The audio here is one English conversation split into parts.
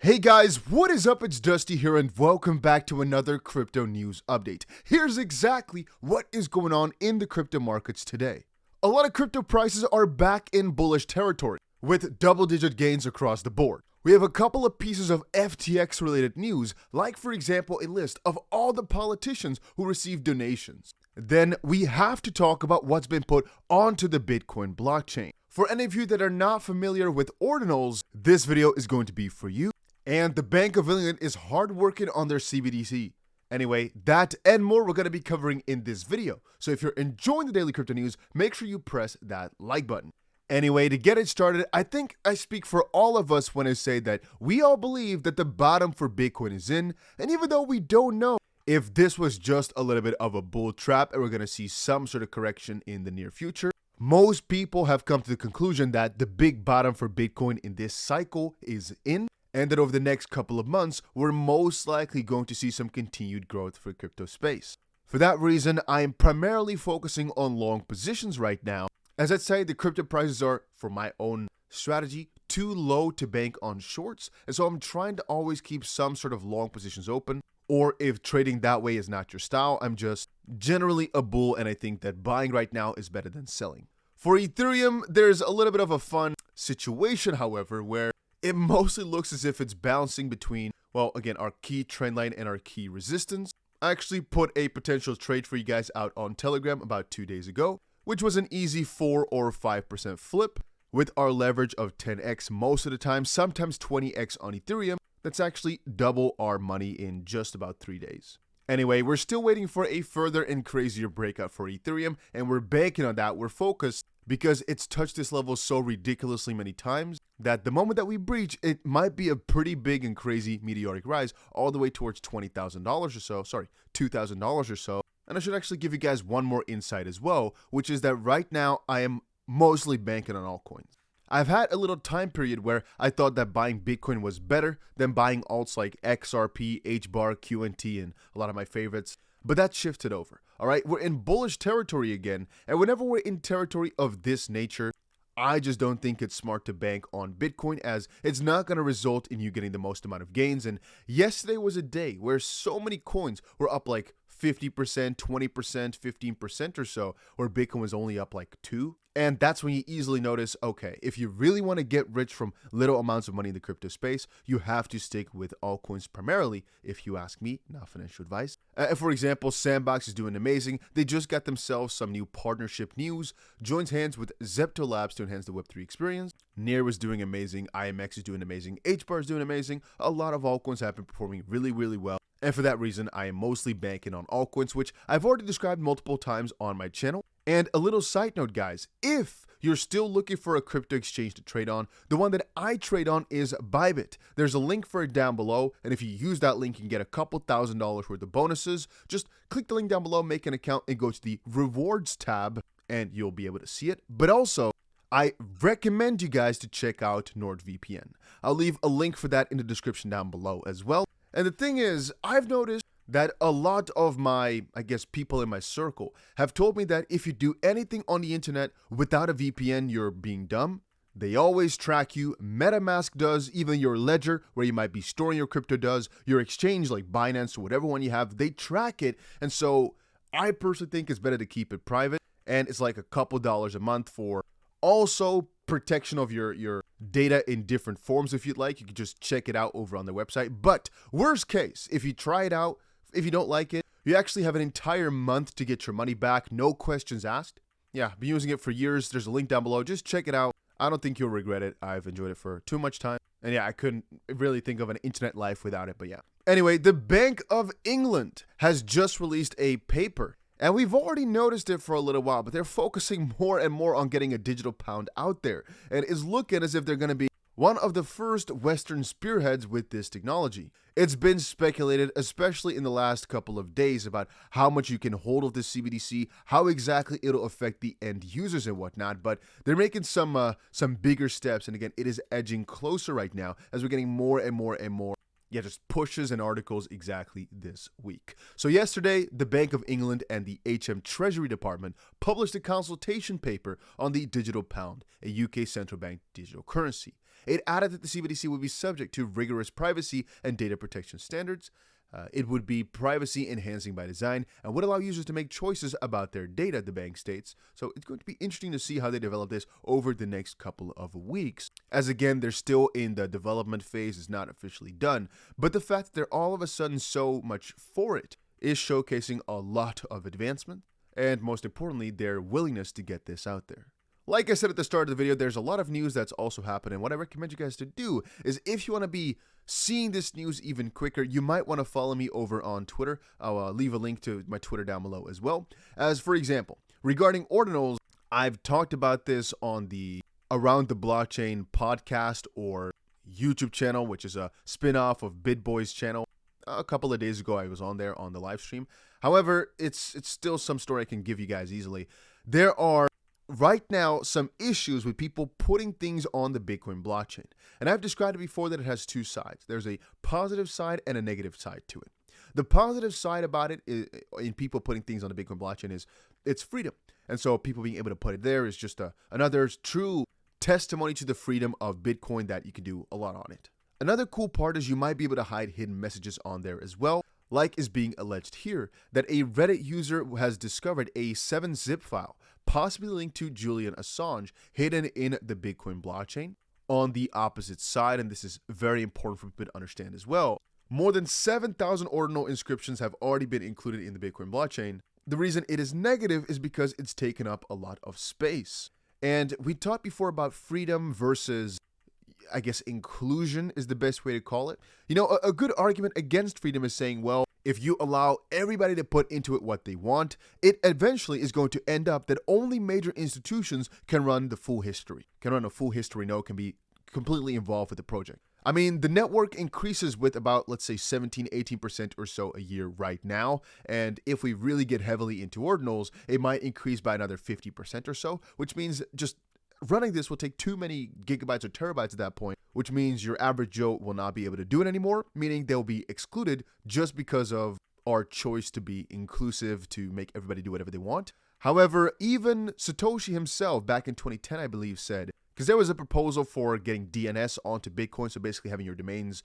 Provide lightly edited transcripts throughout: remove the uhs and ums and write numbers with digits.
Hey guys, what is up? It's Dusty here and welcome back to another crypto news update. Here's exactly what is going on in the crypto markets today. A lot of crypto prices are back in bullish territory with double-digit gains across the board. We have a couple of pieces of FTX related news, like for example a list of all the politicians who received donations. Then we have to talk about what's been put onto the Bitcoin blockchain. For any of you that are not familiar with Ordinals, this video is going to be for you. And the Bank of England is hard working on their Cbdc. Anyway, that and more we're going to be covering in this video. So if you're enjoying the daily crypto news, make sure you press that like button. Anyway, to get it started, I think I speak for all of us when I say that we all believe that the bottom for Bitcoin is in. And even though we don't know if this was just a little bit of a bull trap and we're going to see some sort of correction in the near future, most people have come to the conclusion that the big bottom for Bitcoin in this cycle is in. And that over the next couple of months, we're most likely going to see some continued growth for crypto space. For that reason, I am primarily focusing on long positions right now. As I'd say, the crypto prices are, for my own strategy, too low to bank on shorts. And so I'm trying to always keep some sort of long positions open. Or if trading that way is not your style, I'm just generally a bull and I think that buying right now is better than selling. For Ethereum, there's a little bit of a fun situation, however, where it mostly looks as if it's bouncing between, well, again, our key trend line and our key resistance. I actually put a potential trade for you guys out on Telegram about 2 days ago, which was an easy 4 or 5% flip with our leverage of 10x most of the time, sometimes 20x on Ethereum. That's actually double our money in just about 3 days. Anyway, we're still waiting for a further and crazier breakout for Ethereum, and we're banking on that. We're focused because it's touched this level so ridiculously many times that the moment that we breach, it might be a pretty big and crazy meteoric rise all the way towards $20,000 or so, $2,000 or so. And I should actually give you guys one more insight as well, which is that right now I am mostly banking on altcoins. I've had a little time period where I thought that buying Bitcoin was better than buying alts like XRP, HBAR, QNT, and a lot of my favorites. But that shifted over, all right? We're in bullish territory again, and whenever we're in territory of this nature, I just don't think it's smart to bank on Bitcoin as it's not going to result in you getting the most amount of gains. And yesterday was a day where so many coins were up like 50%, 20%, 15% or so, where Bitcoin was only up like 2%. And that's when you easily notice, okay, if you really want to get rich from little amounts of money in the crypto space, you have to stick with altcoins primarily, if you ask me, not financial advice. For example, Sandbox is doing amazing. They just got themselves some new partnership news, joins hands with Zepto Labs to enhance the Web3 experience. Near is doing amazing, IMX is doing amazing, HBAR is doing amazing. A lot of altcoins have been performing really, really well. And for that reason, I am mostly banking on altcoins, which I've already described multiple times on my channel. And a little side note, guys, if you're still looking for a crypto exchange to trade on, the one that I trade on is Bybit. There's a link for it down below, and if you use that link, you can get a couple $1,000s worth of bonuses. Just click the link down below, make an account, and go to the rewards tab, and you'll be able to see it. But also, I recommend you guys to check out NordVPN. I'll leave a link for that in the description down below as well. And the thing is, I've noticed that a lot of my, people in my circle have told me that if you do anything on the internet without a VPN, you're being dumb. They always track you. MetaMask does, even your ledger where you might be storing your crypto does, your exchange like Binance or whatever one you have, they track it. And so I personally think it's better to keep it private. And it's like a couple dollars a month for also protection of your data in different forms. If you'd like, you can just check it out over on their website. But worst case, if you try it out, if you don't like it, you actually have an entire month to get your money back. No questions asked. Yeah, I've been using it for years. There's a link down below. Just check it out. I don't think you'll regret it. I've enjoyed it for too much time. And yeah, I couldn't really think of an internet life without it, but yeah. Anyway, the Bank of England has just released a paper. And we've already noticed it for a little while, but they're focusing more and more on getting a digital pound out there. And it's looking as if they're going to be one of the first Western spearheads with this technology. It's been speculated, especially in the last couple of days, about how much you can hold of this Cbdc, how exactly it'll affect the end users and whatnot, but they're making some bigger steps. And again, it is edging closer right now as we're getting more and more and more just pushes and articles exactly this week. So yesterday, the Bank of England and the HM Treasury Department published a consultation paper on the digital pound, a UK central bank digital currency. It added that the Cbdc would be subject to rigorous privacy and data protection standards. It would be privacy enhancing by design and would allow users to make choices about their data, the bank states. So it's going to be interesting to see how they develop this over the next couple of weeks. As again, they're still in the development phase, it's not officially done. But the fact that they're all of a sudden so much for it is showcasing a lot of advancement and, most importantly, their willingness to get this out there. Like I said at the start of the video, there's a lot of news that's also happening. What I recommend you guys to do is, if you want to be seeing this news even quicker, you might want to follow me over on Twitter. I'll leave a link to my Twitter down below as well. As for example, regarding Ordinals, I've talked about this on the Around the Blockchain podcast or YouTube channel, which is a spin-off of BitBoy's channel. A couple of days ago, I was on there on the live stream. However, it's still some story I can give you guys easily. There are right now some issues with people putting things on the Bitcoin blockchain. And I've described it before that it has two sides. There's a positive side and a negative side to it. The positive side about it in people putting things on the Bitcoin blockchain is it's freedom. And so people being able to put it there is just another true testimony to the freedom of Bitcoin that you can do a lot on it. Another cool part is you might be able to hide hidden messages on there as well, like is being alleged here, that a Reddit user has discovered a 7-zip file, possibly linked to Julian Assange, hidden in the Bitcoin blockchain. On the opposite side, and this is very important for people to understand as well, more than 7,000 ordinal inscriptions have already been included in the Bitcoin blockchain. The reason it is negative is because it's taken up a lot of space. And we talked before about freedom versus, I guess, inclusion is the best way to call it. You know, a good argument against freedom is saying, well, if you allow everybody to put into it what they want, it eventually is going to end up that only major institutions can run the full history, can be completely involved with the project. I mean, the network increases with about, let's say, 17-18% or so a year right now. And if we really get heavily into ordinals, it might increase by another 50% or so, which means just running this will take too many gigabytes or terabytes at that point, which means your average Joe will not be able to do it anymore, meaning they'll be excluded just because of our choice to be inclusive, to make everybody do whatever they want. However, even Satoshi himself back in 2010, I believe, said, because there was a proposal for getting DNS onto Bitcoin, so basically having your domains,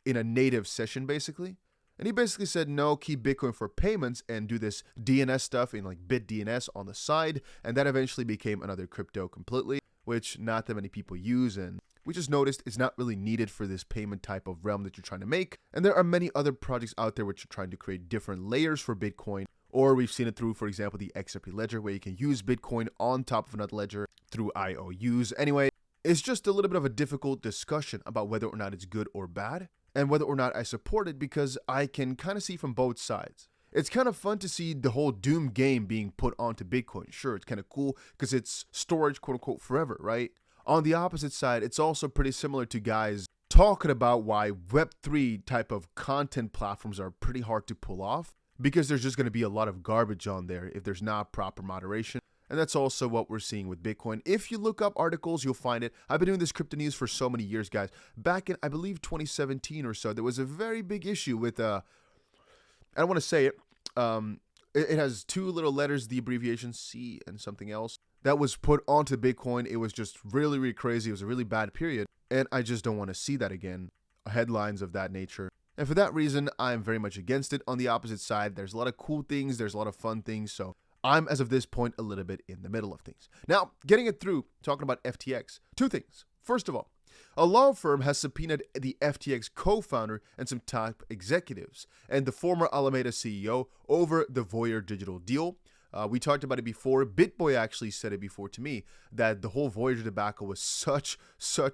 in a native session, basically. And he basically said, no, keep Bitcoin for payments and do this DNS stuff in like BitDNS on the side. And that eventually became another crypto completely, which not that many people use. And we just noticed it's not really needed for this payment type of realm that you're trying to make. And there are many other projects out there which are trying to create different layers for Bitcoin. Or we've seen it through, for example, the XRP ledger, where you can use Bitcoin on top of another ledger through IOUs. Anyway, it's just a little bit of a difficult discussion about whether or not it's good or bad, and whether or not I support it, because I can kind of see from both sides. It's kind of fun to see the whole Doom game being put onto Bitcoin. Sure, it's kind of cool because it's storage, quote unquote, forever, right? On the opposite side, it's also pretty similar to guys talking about why Web3 type of content platforms are pretty hard to pull off, because there's just going to be a lot of garbage on there if there's not proper moderation. And that's also what we're seeing with Bitcoin. If you look up articles, you'll find it. I've been doing this crypto news for so many years, guys. Back in, I believe, 2017 or so, there was a very big issue with, I don't want to say it. It has two little letters, the abbreviation C and something else, that was put onto Bitcoin. It was just really, really crazy. It was a really bad period. And I just don't want to see that again. Headlines of that nature. And for that reason, I'm very much against it. On the opposite side, there's a lot of cool things. There's a lot of fun things. So I'm, as of this point, a little bit in the middle of things. Now, getting it through, talking about FTX, two things. First of all, a law firm has subpoenaed the FTX co-founder and some top executives and the former Alameda CEO over the Voyager Digital deal. We talked about it before. BitBoy actually said it before to me, that the whole Voyager debacle was such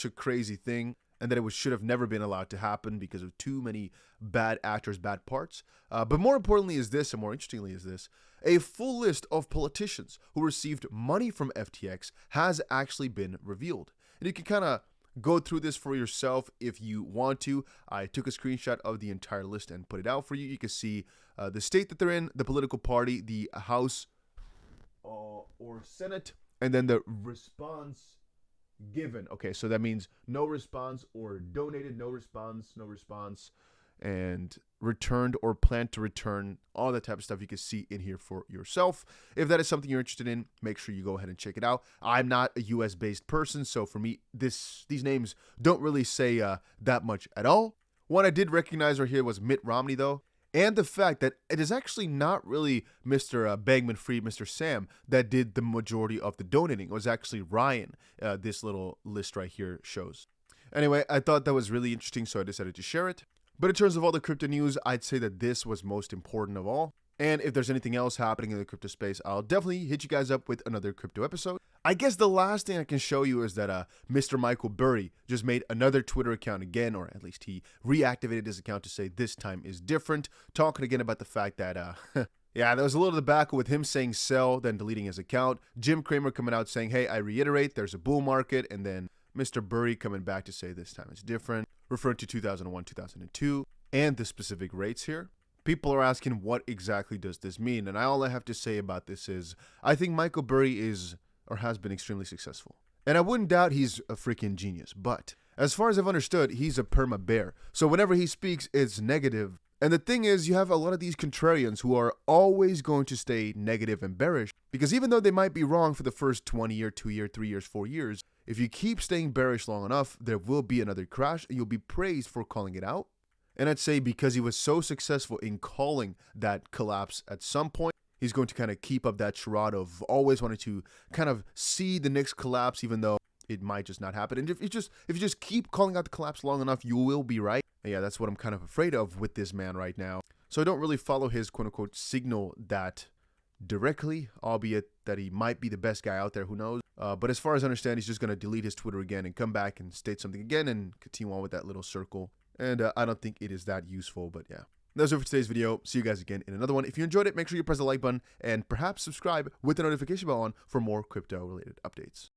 a crazy thing, and that it should have never been allowed to happen because of too many bad actors, bad parts. But more importantly is this, and more interestingly is this, a full list of politicians who received money from FTX has actually been revealed. And you can kind of go through this for yourself if you want to. I took a screenshot of the entire list and put it out for you. You can see the state that they're in, the political party, the House or Senate, and then the response given. Okay, so that means no response or donated, no response, and returned or plan to return, all that type of stuff you can see in here for yourself. If that is something you're interested in, make sure you go ahead and check it out. I'm not a US based person, so for me these names don't really say that much at all. One I did recognize right here was Mitt Romney though, and the fact that it is actually not really Mr. Bankman-Fried, Mr. Sam, that did the majority of the donating. It was actually Ryan, this little list right here shows. Anyway, I thought that was really interesting, so I decided to share it. But in terms of all the crypto news, I'd say that this was most important of all. And if there's anything else happening in the crypto space, I'll definitely hit you guys up with another crypto episode. I guess the last thing I can show you is that Mr. Michael Burry just made another Twitter account again, or at least he reactivated his account to say this time is different, talking again about the fact that, yeah, there was a little debacle with him saying sell, then deleting his account. Jim Cramer coming out saying, hey, I reiterate, there's a bull market, and then Mr. Burry coming back to say this time is different, referring to 2001, 2002, and the specific rates here. People are asking what exactly does this mean, and all I have to say about this is I think Michael Burry is or has been extremely successful. And I wouldn't doubt he's a freaking genius, but as far as I've understood, he's a perma bear. So whenever he speaks, it's negative. And the thing is, you have a lot of these contrarians who are always going to stay negative and bearish, because even though they might be wrong for the first 20 years, 2 years, 3 years, 4 years, if you keep staying bearish long enough, there will be another crash and you'll be praised for calling it out. And I'd say because he was so successful in calling that collapse at some point, he's going to kind of keep up that charade of always wanting to kind of see the next collapse, even though it might just not happen. And if you just keep calling out the collapse long enough, you will be right. And yeah, that's what I'm kind of afraid of with this man right now. So I don't really follow his quote unquote signal that directly, albeit that he might be the best guy out there, who knows. But as far as I understand, he's just going to delete his Twitter again and come back and state something again and continue on with that little circle. And I don't think it is that useful, but yeah. That's it for today's video. See you guys again in another one. If you enjoyed it, make sure you press the like button and perhaps subscribe with the notification bell on for more crypto related updates.